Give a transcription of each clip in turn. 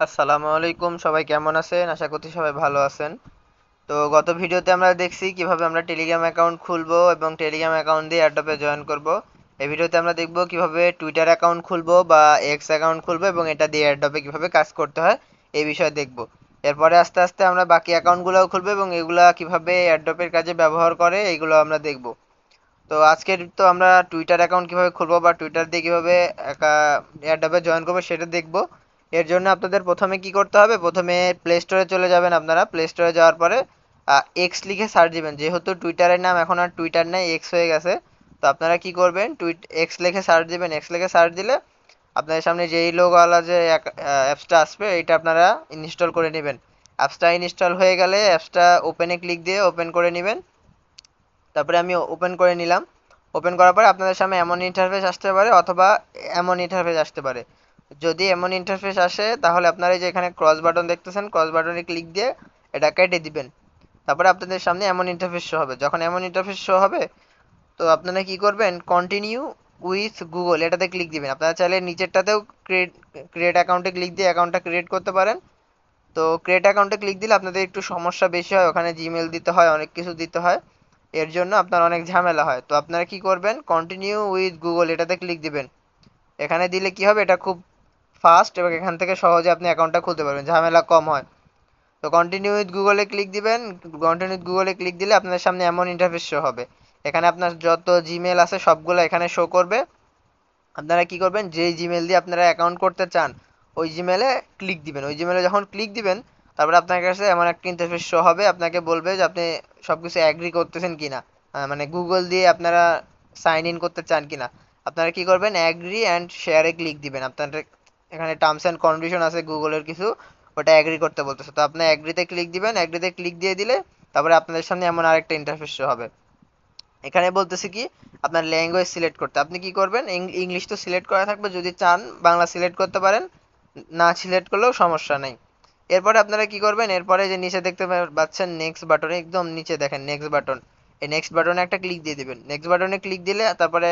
আসসালামু আলাইকুম, সবাই কেমন আছেন? আশা করছি সবাই ভালো আছেন। তো গত ভিডিওতে আমরা দেখছি কিভাবে আমরা টেলিগ্রাম অ্যাকাউন্ট খুলবো এবং টেলিগ্রাম অ্যাকাউন্ট দিয়ে এয়ারড্রপে জয়েন করব। এই ভিডিওতে আমরা দেখব কিভাবে টুইটার অ্যাকাউন্ট খুলবো বা এক্স অ্যাকাউন্ট খুলবো এবং এটা দিয়ে এয়ারড্রপে কিভাবে কাজ করতে হয় এই বিষয়ে দেখব। এরপরে আস্তে আস্তে আমরা বাকি অ্যাকাউন্টগুলোও খুলবো এবং এগুলা কিভাবে এয়ারড্রপের কাজে ব্যবহার করে এইগুলো আমরা দেখব। তো আজকের তো আমরা টুইটার অ্যাকাউন্ট কিভাবে খুলবো বা টুইটার দিয়ে কিভাবে এয়ারড্রপে জয়েন করবো সেটা দেখবো। এর জন্য আপনাদের প্রথমে কি করতে হবে, প্রথমে প্লে স্টোরে চলে যাবেন। আপনারা প্লে স্টোরে যাওয়ার পরে এক্স লিখে সার্চ দিবেন, যেহেতু টুইটারের নাম এখন আর টুইটার নেই, এক্স হয়ে গেছে। তো আপনারা কি করবেন, এক্স লিখে সার্চ দিবেন। এক্স লিখে সার্চ দিলে আপনাদের সামনে যেই লোগোওয়ালা যে অ্যাপসটা আসবে এইটা আপনারা ইনস্টল করে নেবেন। অ্যাপসটা ইনস্টল হয়ে গেলে অ্যাপসটা ওপেনে ক্লিক দিয়ে ওপেন করে নেবেন। তারপরে আমি ওপেন করে নিলাম। ওপেন করার পরে আপনাদের সামনে এমন ইন্টারফেস আসতে পারে অথবা এমন ইন্টারফেস আসতে পারে। যদি এমন ইন্টারফেস আসে তাহলে আপনারা এই যে এখানে ক্রস বাটন দেখতেছেন, ক্রস বাটনে ক্লিক দিয়ে এটা কেটে দিবেন। তারপরে আপনাদের সামনে এমন ইন্টারফেস শো হবে। যখন এমন ইন্টারফেস শো হবে তো আপনারা কি করবেন, কন্টিনিউ উইথ গুগল এটাতে ক্লিক দিবেন। আপনারা চাইলে নিচেরটাতেও ক্রিয়েট ক্রিয়েট অ্যাকাউন্টে ক্লিক দিয়ে অ্যাকাউন্টটা ক্রিয়েট করতে পারেন। তো ক্রিয়েট অ্যাকাউন্টে ক্লিক দিলে আপনাদের একটু সমস্যা বেশি হয়, ওখানে জিমেল দিতে হয়, অনেক কিছু দিতে হয়। এর জন্য আপনার অনেক ঝামেলা হয়। তো আপনারা কি করবেন, কন্টিনিউ উইথ গুগল এটাতে ক্লিক দিবেন। এখানে দিলে কি হবে, এটা খুব ফাস্ট এবং এখান থেকে সহজে আপনি অ্যাকাউন্টটা খুলতে পারবেন, ঝামেলা কম হয়। তো কন্টিনিউ উইথ গুগলে ক্লিক দিবেন। কন্টিনিউ উইথ গুগলে ক্লিক দিলে আপনাদের সামনে এমন ইন্টারফেস শো হবে। এখানে আপনার যত জিমেল আছে সবগুলো এখানে শো করবে। আপনারা কি করবেন, যে জিমেল দিয়ে আপনারা অ্যাকাউন্ট করতে চান ওই জিমেলে ক্লিক দিবেন। ওই জিমেলে যখন ক্লিক দিবেন তারপরে আপনার কাছে এমন একটা ইন্টারফেস শো হবে, আপনাকে বলবে যে আপনি সবকিছু অ্যাগ্রি করতেছেন কিনা, মানে গুগল দিয়ে আপনারা সাইন ইন করতে চান কিনা। আপনারা কি করবেন, অ্যাগ্রি অ্যান্ড শেয়ারে ক্লিক দিবেন। আপনাদের এখানে টার্মস অ্যান্ড কন্ডিশন আছে গুগলের কিছু, ওটা অ্যাগ্রি করতে বলতেছে। তো আপনি অ্যাগ্রিতে ক্লিক দিবেন। অ্যাগ্রিতে ক্লিক দিয়ে দিলে তারপরে আপনাদের সামনে এমন আরেকটা ইন্টারফেস শো হবে। এখানে বলতেছে কি আপনার ল্যাঙ্গুয়েজ সিলেক্ট করতে। আপনি কি করবেন, ইংলিশ তো সিলেক্ট করা থাকবে, যদি চান বাংলা সিলেক্ট করতে পারেন, না সিলেক্ট করলেও সমস্যা নেই। এরপরে আপনারা কি করবেন, এরপরে যে নিচে দেখতে পাচ্ছেন নেক্সট বাটনে, একদম নিচে দেখেন নেক্সট বাটন, এই নেক্সট বাটনে একটা ক্লিক দিয়ে দিবেন। নেক্সট বাটনে ক্লিক দিলে তারপরে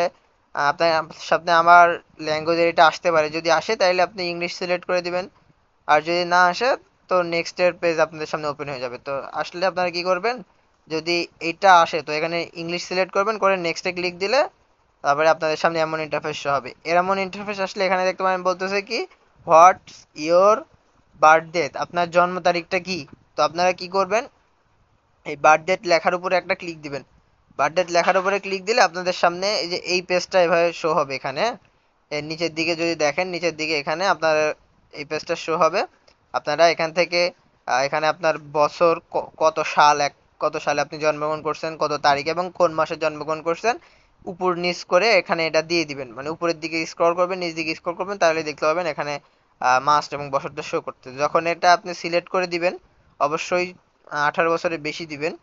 আপনার সামনে আমার ল্যাঙ্গুয়েজ এটা আসতে পারে, যদি আসে তাহলে আপনি ইংলিশ সিলেক্ট করে দিবেন। আর যদি না আসে তো নেক্সট এর পেজ আপনাদের সামনে ওপেন হয়ে যাবে। তো আসলে আপনারা কি করবেন, যদি এটা আসে তো এখানে ইংলিশ সিলেক্ট করবেন, করে নেক্সটে ক্লিক দিলে তারপরে আপনাদের সামনে এমন ইন্টারফেস শো হবে। এমন ইন্টারফেস আসলে এখানে দেখতে পারেন বলতেছে কি, হোয়াটস ইয়োর বার্থ ডেট, আপনার জন্ম তারিখটা কি। তো আপনারা কি করবেন, এই বার্থ ডেট লেখার উপরে একটা ক্লিক দিবেন। বার্থ ডেট লেখার উপরে ক্লিক দিলে আপনাদের সামনে এই যে এই পেজটা এভাবে শো হবে। এখানে এর নিচের দিকে যদি দেখেন, নিচের দিকে এখানে আপনার এই পেজটা শো হবে। আপনারা এখান থেকে এখানে আপনার বছর কত সাল, কত সালে আপনি জন্মগ্রহণ করছেন, কত তারিখ এবং কোন মাসে জন্মগ্রহণ করছেন, উপর নিচ করে এখানে এটা দিয়ে দিবেন। মানে উপরের দিকে স্ক্রল করবেন, নিচ দিকে স্ক্রল করবেন, তাহলে দেখতে পাবেন এখানে মাস এবং বছরটা শো করতে। যখন এটা আপনি সিলেক্ট করে দিবেন, অবশ্যই 18 বছরের বেশি দিবেন।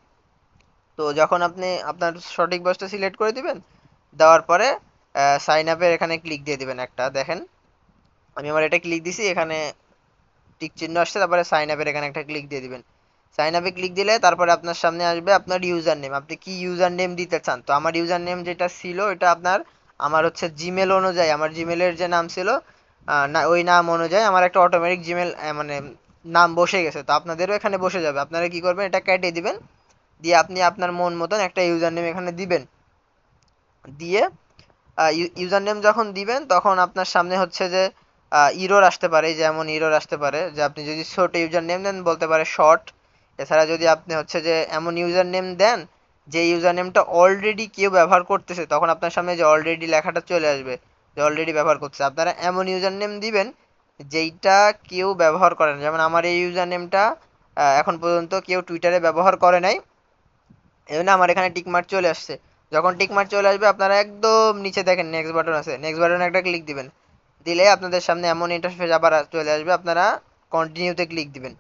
তো যখন আপনি আপনার সঠিক বয়সটা সিলেক্ট করে দিবেন, দেওয়ার পরে সাইন আপের এখানে ক্লিক দিয়ে দিবেন একটা, দেখেন আমি আমার এটা ক্লিক দিছি, এখানে টিক চিহ্ন আসছে, তারপরে সাইন আপের এখানে একটা ক্লিক দিয়ে দিবেন। সাইন আপে ক্লিক দিলে তারপরে আপনার সামনে আসবে আপনার ইউজার নেম, আপনি কি ইউজার নেম দিতে চান। তো আমার ইউজার নেম যেটা ছিল এটা আপনার, আমার হচ্ছে জিমেল অনুযায়ী, আমার জিমেলের যে নাম ছিল না ওই নাম অনুযায়ী আমার একটা অটোমেটিক জিমেল মানে নাম বসে গেছে। তো আপনাদেরও এখানে বসে যাবে। আপনারা কি করবেন, এটা কেটে দিবেন, দিয়ে আপনি আপনার মন মতন একটা ইউজার নেম এখানে দিবেন। দিয়ে ইউজার নেম যখন দিবেন তখন আপনার সামনে হচ্ছে যে ইরোর আসতে পারে, যেমন ইরোর আসতে পারে যে আপনি যদি ছোট ইউজার নেম দেন বলতে পারে শর্ট। এছাড়া যদি আপনি হচ্ছে যে এমন ইউজার নেম দেন যে ইউজার নেমটা অলরেডি কেউ ব্যবহার করতেছে, তখন আপনার সামনে যে অলরেডি লেখাটা চলে আসবে, যে অলরেডি ব্যবহার করছে। আপনারা এমন ইউজার নেম দিবেন যেইটা কেউ ব্যবহার করে না। যেমন আমার এই ইউজার নেমটা এখন পর্যন্ত কেউ টুইটারে ব্যবহার করে নাই, এই জন্য আমার এখানে টিক মার্ক চলে আসছে। যখন টিক মার্ক চলে আসবে আপনারা একদম নিচে দেখেন নেক্সট বাটন আছে, নেক্সট বাটনে একটা ক্লিক দিবেন। দিলে আপনাদের সামনে এমন ইন্টারফেস আবার চলে আসবে, আপনারা কন্টিনিউতে ক্লিক দিবেন।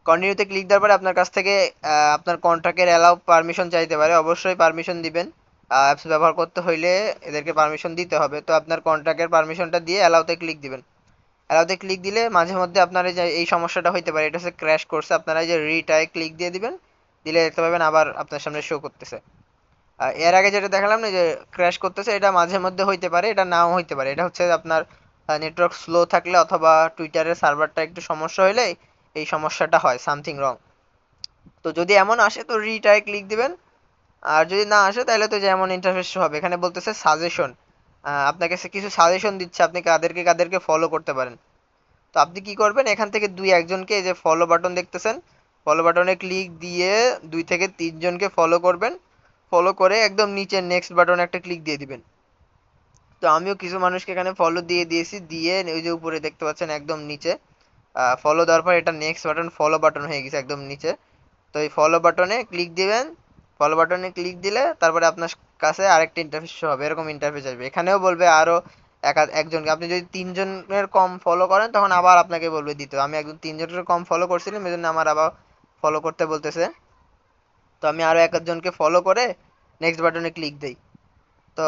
কন্টিনিউতে ক্লিক দেওয়ার পরে আপনার কাছ থেকে আপনার কন্ট্রাক্টের অ্যালাউ পারমিশন চাইতে পারে, অবশ্যই পারমিশন দিবেন। অ্যাপস ব্যবহার করতে হইলে এদেরকে পারমিশন দিতে হবে। তো আপনার কন্ট্রাক্টের পারমিশনটা দিয়ে অ্যালাউতে ক্লিক দিবেন। অ্যালাউতে ক্লিক দিলে মাঝে মধ্যে আপনার এই যে এই সমস্যাটা হইতে পারে, এটা হচ্ছে ক্র্যাশ করছে, আপনারা এই যে রিটায় ক্লিক দিয়ে দিবেন। দিলে দেখতে পাবেন আবার আপনার সামনে শো করতেছে। এর আগে যেটা দেখালাম না যে ক্র্যাশ করতেছে, এটা মাঝে মধ্যে হইতে পারে, এটা নাও হইতে পারে। এটা হচ্ছে আপনার নেটওয়ার্ক স্লো থাকলে অথবা টুইটারের সার্ভারটা একটু সমস্যা হলে এই সমস্যাটা হয়, সামথিং রং। তো যদি এমন আসে তো রিট্রাই ক্লিক দিবেন। আর যদি না আসে তাহলে তো যেমন ইন্টারফেস হবে, এখানে বলতেছে সাজেশন, আপনাকে কিছু সাজেশন দিচ্ছে আপনি কাদেরকে কাদেরকে ফলো করতে পারেন। তো আপনি কি করবেন, এখান থেকে দুই একজনকে, এই যে ফলো বাটন দেখতেছেন, ফলো বাটনে ক্লিক দিয়ে 2 থেকে 3 জনকে ফলো করবেন। ফলো করে একদম নিচে নেক্সট বাটনে একটা ক্লিক দিয়ে দিবেন। তো আমিও কিছু মানুষকে এখানে ফলো দিয়ে দিয়েছি, দিয়ে ওই যে উপরে দেখতে পাচ্ছেন একদম নিচে ফলো দেওয়ার পর এটা নেক্সট বাটন ফলো বাটন হয়ে গেছে একদম নিচে। তো এই ফলো বাটনে ক্লিক দিবেন। ফলো বাটনে ক্লিক দিলে তারপরে আপনার কাছে আরেকটা ইন্টারফেস শো হবে, এরকম ইন্টারফেস আসবে। এখানেও বলবে আরো একজনকে, আপনি যদি 3 জনের কম ফলো করেন তখন আবার আপনাকে বলবে দিতে। আমি একদম 3 জনের কম ফলো করছিলাম, এই জন্য আমার আবার ফলো করতে বলতেছে। তো আমি আরো একজনকে ফলো করে নেক্সট বাটনে ক্লিক দেই। তো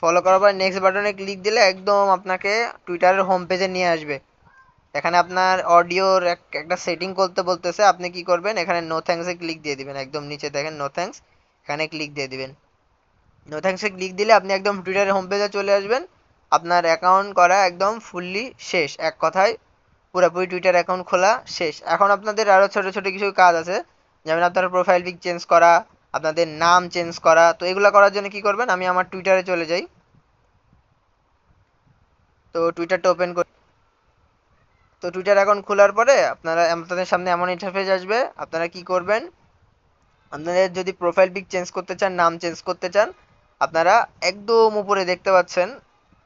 ফলো করার পর নেক্সট বাটনে ক্লিক দিলে একদম আপনাকে টুইটারের হোম পেজে নিয়ে আসবে। এখানে আপনার অডিওর একটা সেটিং করতে বলতেছে, আপনি কি করবেন, এখানে নো থ্যাঙ্কস এ ক্লিক দিয়ে দিবেন। একদম নিচে দেখেন নো থ্যাঙ্কস, এখানে ক্লিক দিয়ে দিবেন। নো থ্যাঙ্কস এ ক্লিক দিলে আপনি একদম টুইটারের হোম পেজে চলে আসবেন। আপনার অ্যাকাউন্ট করা একদম ফুললি শেষ, এক কথায় পুরোপুরি টুইটার অ্যাকাউন্ট খোলা শেষ। এখন আপনাদের আরো ছোট ছোট কিছু কাজ আছে, যেমন আপনার প্রোফাইল পিক চেঞ্জ করা, আপনাদের নাম চেঞ্জ করা। তো এগুলো করার জন্য কি করবেন, আমি আমার টুইটারে চলে যাই। তো টুইটারটা ওপেন করি। তো টুইটার অ্যাকাউন্ট খোলার পরে আপনাদের সামনে এমন ইন্টারফেস আসবে। আপনারা কি করবেন, আপনাদের যদি প্রোফাইল পিক চেঞ্জ করতে চান, নাম চেঞ্জ করতে চান, আপনারা একদম উপরে দেখতে পাচ্ছেন,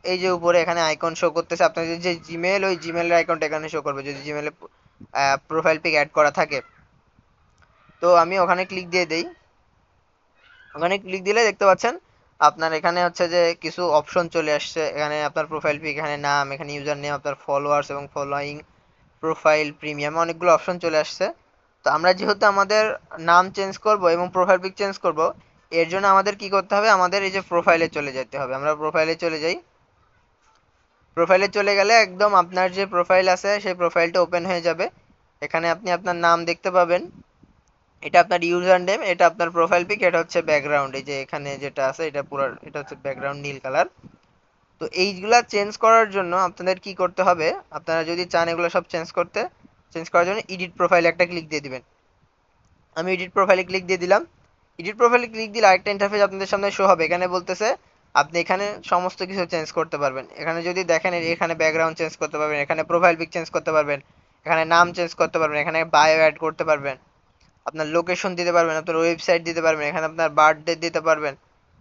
এই যে উপরে এখানে আইকন শো করতেছে আপনাদের যে জিমেল, ওই জিমেলের আইকনটা এখানে শো করবে যদি জিমেলে প্রোফাইল পিক অ্যাড করা থাকে। তো আমি ওখানে ক্লিক দিয়ে দেই। ওখানে ক্লিক দিলে দেখতে পাচ্ছেন আপনার এখানে হচ্ছে যে কিছু অপশন চলে আসছে। এখানে আপনার প্রোফাইল পিক, এখানে নাম, এখানে ইউজার নেম, আপনার ফলোয়ার্স এবং ফলোয়িং, প্রোফাইল, প্রিমিয়াম, অনেকগুলো অপশন চলে আসছে। তো আমরা যেহেতু আমাদের নাম চেঞ্জ করব এবং প্রোফাইল পিক চেঞ্জ করব, এর জন্য আমাদের কি করতে হবে, আমাদের এই যে প্রোফাইলে চলে যেতে হবে। আমরা প্রোফাইলে চলে যাই। প্রোফাইলে চলে গেলে একদম আপনার যে প্রোফাইল আছে সেই প্রোফাইলটা ওপেন হয়ে যাবে। এখানে আপনি আপনার নাম দেখতে পাবেন, এটা আপনার ইউজার নেম, এটা আপনার প্রোফাইল পিক, এটা হচ্ছে ব্যাকগ্রাউন্ড, এই যে এখানে যেটা আছে এটা পুরো, এটা হচ্ছে ব্যাকগ্রাউন্ড নীল কালার। তো এইগুলা চেঞ্জ করার জন্য আপনাদের কি করতে হবে, আপনারা যদি চান এগুলো সব চেঞ্জ করার জন্য এডিট প্রোফাইলে একটা ক্লিক দিয়ে দিবেন। আমি এডিট প্রোফাইলে ক্লিক দিয়ে দিলাম। এডিট প্রোফাইলে ক্লিক দিলে আরেকটা ইন্টারফেস আপনাদের সামনে শো হবে। এখানে বলতেছে আপনি এখানে সমস্ত কিছু চেঞ্জ করতে পারবেন। এখানে যদি দেখেন এখানে ব্যাকগ্রাউন্ড চেঞ্জ করতে পারবেন, এখানে প্রোফাইল পিক চেঞ্জ করতে পারবেন, এখানে নাম চেঞ্জ করতে পারবেন, এখানে বায়ো অ্যাড করতে পারবেন, আপনার লোকেশন দিতে পারবেন, আপনার ওয়েবসাইট দিতে পারবেন, এখানে আপনার বার্থডে দিতে পারবেন।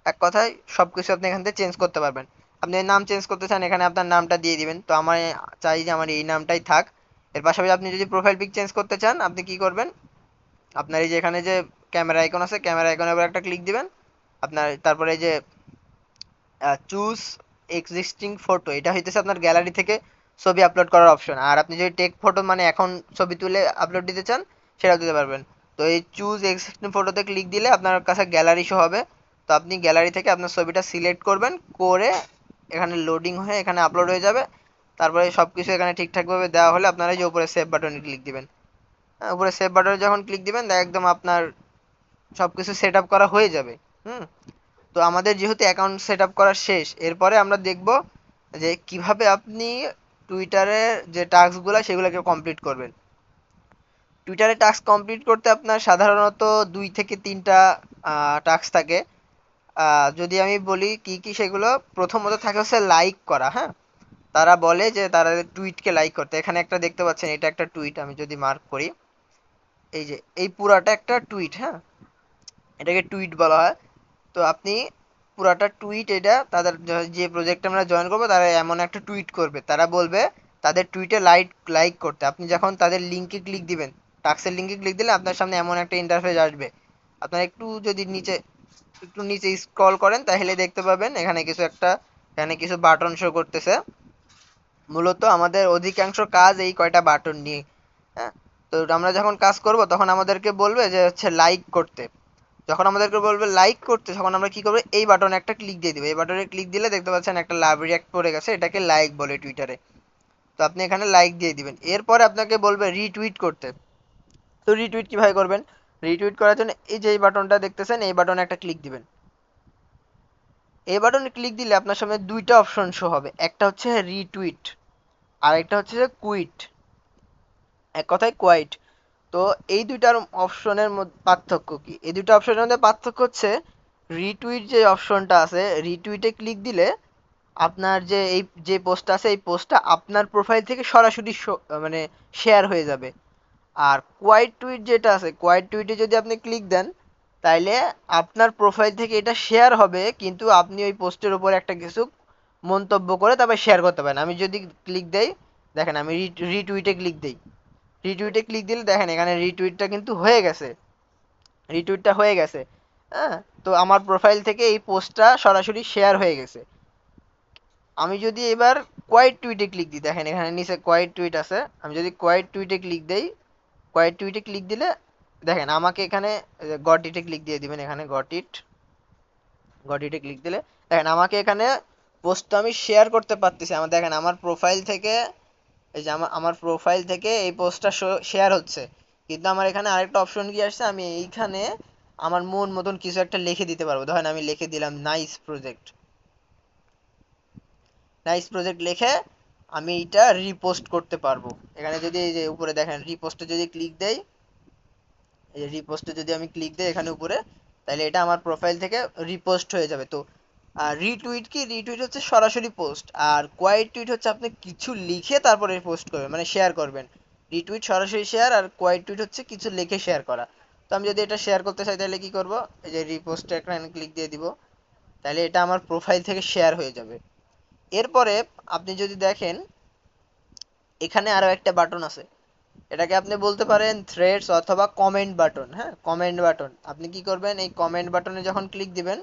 এক কথায় সবকিছু আপনি এখান থেকে চেঞ্জ করতে পারবেন। আপনি নাম চেঞ্জ করতে চান, এখানে আপনার নামটা দিয়ে দিবেন। তো আমার চাই যে আমার এই নামটাই থাক। এর পাশাপাশি আপনি যদি প্রোফাইল পিক চেঞ্জ করতে চান, আপনি কি করবেন, আপনার এই যে এখানে যে ক্যামেরা আইকন আছে, ক্যামেরা আইকনের উপর একটা ক্লিক দিবেন। আপনার তারপরে এই যে চুজ এক্সিস্টিং ফটো, এটা হইতেছে আপনার গ্যালারি থেকে ছবি আপলোড করার অপশন। আর আপনি যদি টেক ফটো মানে এখন ছবি তুলে আপলোড দিতে চান, সেটাও দিতে পারবেন। তো এই চুজ এক্সিস্টিং ফটোতে ক্লিক দিলে আপনার কাছে গ্যালারি শো হবে। তো আপনি গ্যালারি থেকে আপনার ছবিটা সিলেক্ট করবেন, করে এখানে লোডিং হয়ে এখানে আপলোড হয়ে যাবে। তারপরে সব কিছু এখানে ঠিকঠাকভাবে দেওয়া হলে আপনারা এই যে উপরে সেভ বাটনে ক্লিক দিবেন। উপরে সেভ বাটনে যখন ক্লিক দিবেন একদম আপনার সবকিছু সেট আপ করা হয়ে যাবে। হুম। তো আমাদের যেহেতু অ্যাকাউন্ট সেট আপ করা শেষ, এরপরে আমরা দেখব যে কিভাবে আপনি টুইটারের যে টাস্কগুলো সেগুলোকে কমপ্লিট করবেন। টুইটারে টাস্ক কমপ্লিট করতে আপনার সাধারণত 2 থেকে 3টা টাস্ক থাকে। যদি আমি বলি কি কি সেগুলো, প্রথমত থাকে হচ্ছে লাইক করা। হ্যাঁ, তারা বলে যে তারা টুইটকে লাইক করতে। এখানে একটা দেখতে পাচ্ছেন, এটা একটা টুইট, আমি যদি মার্ক করি, এই যে এই পুরাটা একটা টুইট। হ্যাঁ, এটাকে টুইট বলা হয়। তো আপনি পুরাটা টুইট, এটা তাদের যে প্রজেক্টে আমরা জয়েন করবো তারা এমন একটা টুইট করবে, তারা বলবে তাদের টুইটে লাইক লাইক করতে। আপনি যখন তাদের লিঙ্কে ক্লিক দিবেন, টাক্সের লিঙ্কে ক্লিক দিলে আপনার সামনে এমন একটা ইন্টারফেস আসবে। আপনার একটু নিচে স্ক্রল করেন তাহলে দেখতে পাবেন এখানে কিছু বাটন শো করতেছে। মূলত আমাদের অধিকাংশ কাজ এই কয়টা বাটন নিয়ে। হ্যাঁ, তো আমরা যখন কাজ করব তখন আমাদেরকে বলবে যে হচ্ছে লাইক করতে। যখন আমাদেরকে বলবে লাইক করতে, তখন আমরা কি করবো, এই বাটনে একটা ক্লিক দিয়ে দিব। এই বাটনে ক্লিক দিলে দেখতে পাচ্ছেন একটা লাভ রিয়াক্ট পড়ে গেছে, এটাকে লাইক বলে টুইটারে। তো আপনি এখানে লাইক দিয়ে দিবেন। এরপরে আপনাকে বলবে রিটুইট করতে। তো রিটুইট কিভাবে করবেন, রিটুইট করার জন্য এই যে এই বাটনটা দেখতেছেন, এই বাটনে একটা ক্লিক দিবেন। এই বাটনে ক্লিক দিলে আপনার সামনে দুইটা অপশন শো হবে, একটা হচ্ছে রিটুইট আর একটা হচ্ছে যে কুইট, এক কথায় কোয়াইট। তো এই দুইটার অপশনের মধ্যে পার্থক্য কি? এই দুটো অপশনের মধ্যে পার্থক্য হচ্ছে রিটুইট যে অপশনটা আছে, রিটুইটে ক্লিক দিলে আপনার যে এই যে পোস্টটা আছে এই পোস্টটা আপনার প্রোফাইল থেকে সরাসরি মানে শেয়ার হয়ে যাবে। আর কোয়াইট টুইট যেটা আছে, কোয়াইট টুইটে যদি আপনি ক্লিক দেন তাইলে আপনার প্রোফাইল থেকে এটা শেয়ার হবে, কিন্তু আপনি ওই পোস্টের উপর একটা কিছু মন্তব্য করে তারপর শেয়ার করতে পারেন। আমি যদি ক্লিক দেই, দেখেন আমি রিটুইটে ক্লিক দেই, রিটুইটে ক্লিক দিলে দেখেন এখানে রিটুইটটা কিন্তু হয়ে গেছে, রিটুইটটা হয়ে গেছে। হ্যাঁ, তো আমার প্রোফাইল থেকে এই পোস্টটা সরাসরি শেয়ার হয়ে গেছে। আমি যদি এবার কোয়াইট টুইটে ক্লিক দিই, দেখেন এখানে নিচে কোয়াইট টুইট আছে, আমি যদি কোয়াইট টুইটে ক্লিক দেই, কোয়াইট টুইটে ক্লিক দিলে দেখেন আমাকে এখানে গট ইটে ক্লিক দিয়ে দিবেন, এখানে গট ইট, গট ইটে ক্লিক দিলে দেখেন আমাকে এখানে পোস্টটা আমি শেয়ার করতে পারতেছি। আমার দেখেন আমার প্রোফাইল থেকে, এই যে আমার আমার প্রোফাইল থেকে এই পোস্টটা শেয়ার হচ্ছে, কিন্তু আমার এখানে আরেকটা অপশন কি আসছে, আমি এইখানে আমার মন মতন কিছু একটা লিখে দিতে পারবো। ধরেন আমি লিখে দিলাম নাইস প্রজেক্ট, নাইস প্রজেক্ট লিখে আমি এটা রিপোস্ট করতে পারবো। এখানে যদি এই যে উপরে দেখেন রিপোস্টে যদি ক্লিক দেই, এই যে রিপোস্টে যদি আমি ক্লিক দিই এখানে উপরে, তাহলে এটা আমার প্রোফাইল থেকে রিপোস্ট হয়ে যাবে। তো আর রিটুইট কি? রিটুইট হচ্ছে সরাসরি পোস্ট, আর কোয়াইট টুইট হচ্ছে আপনি কিছু লিখে তারপরে পোস্ট করবেন, মানে শেয়ার করবেন। রিটুইট সরাসরি শেয়ার, আর কোয়াইট টুইট হচ্ছে কিছু লিখে শেয়ার করা। তো আমি যদি এটা শেয়ার করতে চাই তাহলে কি করব, এই যে রিপোস্টে এখানে ক্লিক দিয়ে দিব, তাহলে এটা আমার প্রোফাইল থেকে শেয়ার হয়ে যাবে। এরপরে আপনি যদি দেখেন এখানে আরো একটা বাটন আছে, এটাকে আপনি বলতে পারেন থ্রেডস অথবা কমেন্ট বাটন। হ্যাঁ, কমেন্ট বাটন। আপনি কি করবেন, এই কমেন্ট বাটনে যখন ক্লিক দিবেন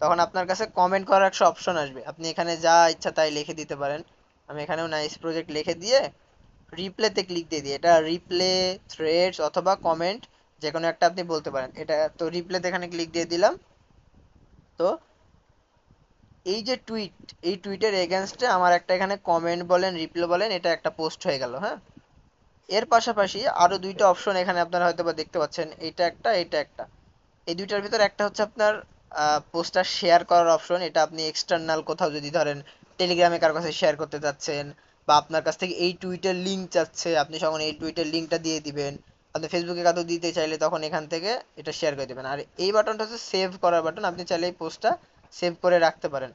তখন আপনার কাছে কমেন্ট করার একটা অপশন আসবে, আপনি এখানে যা ইচ্ছা তাই লিখে দিতে পারেন। আমি এখানেও নাইস প্রজেক্ট লিখে দিয়ে রিপ্লেতে ক্লিক দিয়ে দিই, এটা রিপ্লে, থ্রেডস অথবা কমেন্ট যে কোনো একটা আপনি বলতে পারেন। এটা তো রিপ্লেতে এখানে ক্লিক দিয়ে দিলাম। তো এই যে টুইট, এই টুইটের এগেনস্টে আমার একটা এখানে কমেন্ট বলেন রিপ্লে বলেন এটা একটা পোস্ট হয়ে গেল। হ্যাঁ, এর পাশাপাশি আরো দুইটা অপশন এখানে আপনারা হয়তো বা দেখতে পাচ্ছেন, এইটা একটা, এটা একটা। এই দুইটার ভিতর একটা হচ্ছে আপনার পোস্টার শেয়ার করার অপশন, এটা আপনি এক্সটার্নাল কোথাও যদি ধরেন টেলিগ্রামে কার কাছে শেয়ার করতে চাচ্ছেন, বা আপনার কাছ থেকে এই টুইটের লিঙ্ক চাচ্ছে, আপনি তখন এই টুইটের লিঙ্কটা দিয়ে দিবেন। আপনি ফেসবুকে কাউকে দিতে চাইলে তখন এখান থেকে এটা শেয়ার করে দেবেন। আর এই বাটনটা হচ্ছে সেভ করার বাটন, আপনি চাইলে এই পোস্টটা সেভ করে রাখতে পারেন।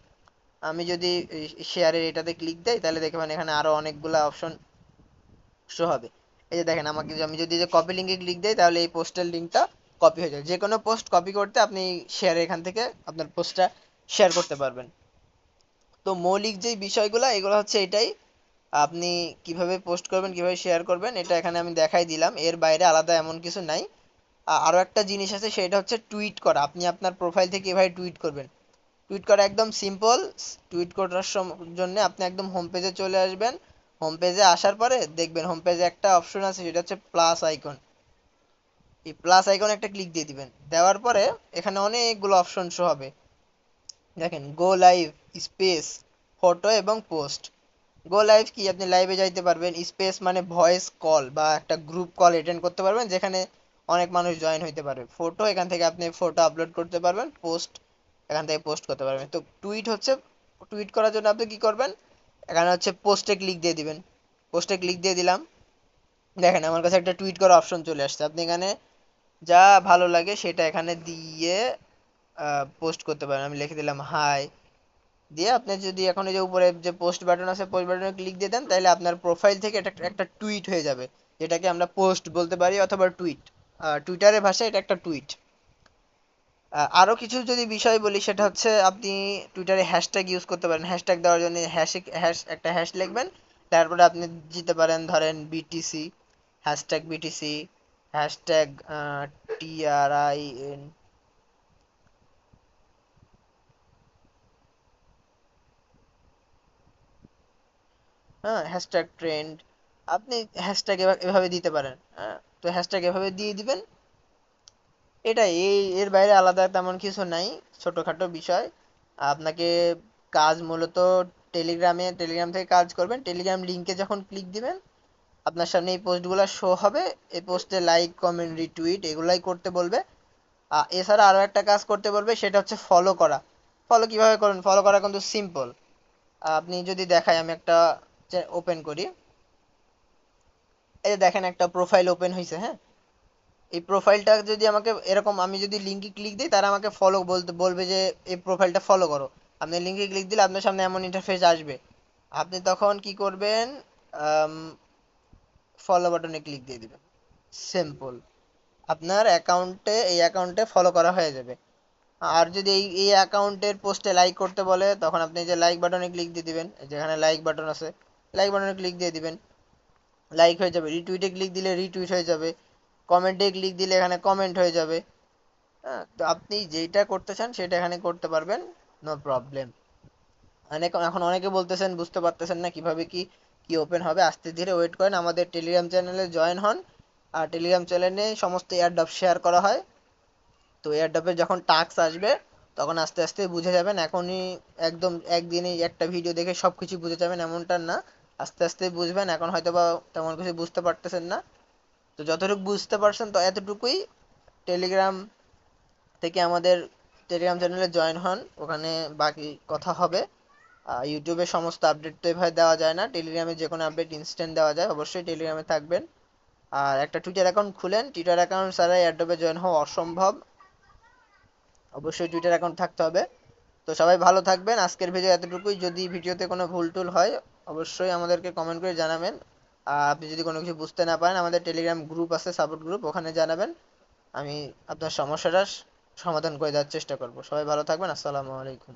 আমি যদি শেয়ারের এটাতে ক্লিক দেই তাহলে দেখবেন এখানে আরো অনেকগুলা অপশন শো হবে। এই যে দেখেন আমাকে আমি যদি যে কপি লিঙ্কে ক্লিক দেই তাহলে এই পোস্টের লিঙ্কটা কপি হয়ে যায়। যে কোনো পোস্ট কপি করতে আপনি শেয়ার এখান থেকে আপনার পোস্টটা শেয়ার করতে পারবেন। তো মৌলিক যে বিষয়গুলো এগুলো হচ্ছে এটাই, আপনি কিভাবে পোস্ট করবেন কিভাবে শেয়ার করবেন এটা এখানে আমি দেখাই দিলাম, এর বাইরে আলাদা এমন কিছু নাই। আরো একটা জিনিস আছে সেটা হচ্ছে টুইট করা। আপনি আপনার প্রোফাইল থেকে এভাবে টুইট করবেন। টুইট করা একদম সিম্পল। টুইট করার জন্য আপনি একদম হোম পেজে চলে আসবেন। হোম পেজে আসার পরে দেখবেন হোম পেজে একটা অপশন আছে সেটা হচ্ছে প্লাস আইকন। এই প্লাস আইকনে একটা ক্লিক দিয়ে দিবেন, দেওয়ার পরে এখানে অনেকগুলো অপশন শো হবে। দেখেন গো লাইভ, স্পেস, ফটো এবং পোস্ট। গো লাইভ কি? আপনি লাইভে যাইতে পারবেন। স্পেস মানে ভয়েস কল বা একটা গ্রুপ কল অ্যাটেন্ড করতে পারবেন যেখানে অনেক মানুষ জয়েন হইতে পারবে। ফটো, এখান থেকে আপনি ফটো আপলোড করতে পারবেন। পোস্ট, এখান থেকে পোস্ট করতে পারবেন। তো টুইট হচ্ছে, টুইট করার জন্য আপনি কি করবেন, এখানে হচ্ছে পোস্টে ক্লিক দিয়ে দিবেন। পোস্টে ক্লিক দিয়ে দিলাম, দেখেন আমার কাছে একটা টুইট করার অপশন চলে আসছে। আপনি এখানে যা ভালো লাগে সেটা এখানে দিয়ে পোস্ট করতে পারেন। আমি লিখে দিলাম হাই দিয়ে, আপনি যদি এখন এই যে উপরে যে পোস্ট বাটন আছে পোস্ট বাটনে ক্লিক দিয়ে দেন তাহলে আপনার প্রোফাইল থেকে এটা একটা টুইট হয়ে যাবে, যেটাকে আমরা পোস্ট বলতে পারি অথবা টুইট। টুইটারের ভাষায় এটা একটা টুইট। আরো কিছু যদি বিষয় বলি সেটা হচ্ছে আপনি টুইটারে হ্যাশট্যাগ ইউজ করতে পারেন। হ্যাশট্যাগ দেওয়ার জন্য একটা হ্যাশ লিখবেন, তারপরে আপনি দিতে পারেন ধরেন BTC, hashtag BTC, hashtag TRIN, হ্যাঁ, হ্যাশট্যাগ ট্রেন্ড। আপনি হ্যাশট্যাগ এভাবে দিতে পারেন। হ্যাঁ, তো হ্যাশট্যাগ এভাবে দিয়ে দিবেন। এটা এর বাইরে আলাদা তেমন কিছু নাই, ছোটখাটো বিষয়। আপনাকে কাজ মূলত টেলিগ্রাম থেকে কাজ করবেন। টেলিগ্রাম লিংকে যখন ক্লিক দিবেন আপনার সামনে এই পোস্টগুলো শো হবে। এই পোস্টে লাইক কমেন্ট রিটুইট এগুলাই করতে বলবে। এছাড়া আরো একটা কাজ করতে বলবে সেটা হচ্ছে ফলো করা। ফলো কিভাবে করুন, ফলো করা কিন্তু সিম্পল। আপনি যদি দেখাই, আমি একটা ওপেন করি, এই যে দেখেন একটা প্রোফাইল ওপেন হয়েছে, হ্যাঁ। এই প্রোফাইলটা যদি আমাকে এরকম, আমি যদি লিঙ্কে ক্লিক দিই, তারা আমাকে ফলো বলতে বলবে যে এই প্রোফাইলটা ফলো করো। আপনি লিঙ্কে ক্লিক দিলে আপনার সামনে এমন ইন্টারফেস আসবে। আপনি তখন কি করবেন, ফলো বাটনে ক্লিক দিয়ে দিবেন। সিম্পল, আপনার অ্যাকাউন্টে, এই অ্যাকাউন্টে ফলো করা হয়ে যাবে। আর যদি এই অ্যাকাউন্টের পোস্টে লাইক করতে বলে, তখন আপনি যে লাইক বাটনে ক্লিক দিয়ে দিবেন, যেখানে লাইক বাটন আছে, লাইক বাটনে ক্লিক দিয়ে দিবেন, লাইক হয়ে যাবে। রিটুইটে ক্লিক দিলে রিটুইট হয়ে যাবে। কমেন্টে ক্লিক দিলে এখানে কমেন্ট হয়ে যাবে। হ্যাঁ, তো আপনি যেটা করতে চান সেটা এখানে করতে পারবেন, নো প্রবলেম। এখন অনেকে বলতেছেন বুঝতে পারতেছেন না কিভাবে কি কি ওপেন হবে, আস্তে ধীরে ওয়েট করেন, আমাদের টেলিগ্রাম চ্যানেলে জয়েন হন। আর টেলিগ্রাম চ্যানেলে সমস্ত এয়ারড্রপ শেয়ার করা হয়। তো এয়ারড্রপে যখন টাস্ক আসবে, তখন আস্তে আস্তে বুঝে যাবেন। এখনই একদম একদিনেই একটা ভিডিও দেখে সব কিছু বুঝে যাবেন এমনটা না, আস্তে আস্তে বুঝবেন। এখন হয়তো বা তেমন কিছু বুঝতে পারতেছেন না, তো যতটুকু বুঝতে পারছেন তো এতটুকুই। টেলিগ্রাম থেকে আমাদের টেলিগ্রাম চ্যানেলে জয়েন হন, ওখানে বাকি কথা হবে। ইউটিউবে সমস্ত আপডেট তো এভাবে দেওয়া যায় না, টেলিগ্রামে যে কোনো আপডেট ইনস্ট্যান্ট দেওয়া যায়, অবশ্যই টেলিগ্রামে থাকবেন। আর একটা টুইটার অ্যাকাউন্ট খুলেন, টুইটার অ্যাকাউন্ট ছাড়া এয়ারড্রপে জয়েন হওয়া অসম্ভব, অবশ্যই টুইটার অ্যাকাউন্ট থাকতে হবে। তো সবাই ভালো থাকবেন, আজকের ভিডিও এতটুকুই। যদি ভিডিওতে কোনো ভুল টুল হয়, অবশ্যই আমাদেরকে কমেন্ট করে জানাবেন। আর আপনি যদি কোনো কিছু বুঝতে না পারেন, আমাদের টেলিগ্রাম গ্রুপ আছে, সাপোর্ট গ্রুপ, ওখানে জানাবেন। আমি আপনার সমস্যাটা সমাধান করে দেওয়ার চেষ্টা করব। সবাই ভালো থাকবেন, আসসালামু আলাইকুম।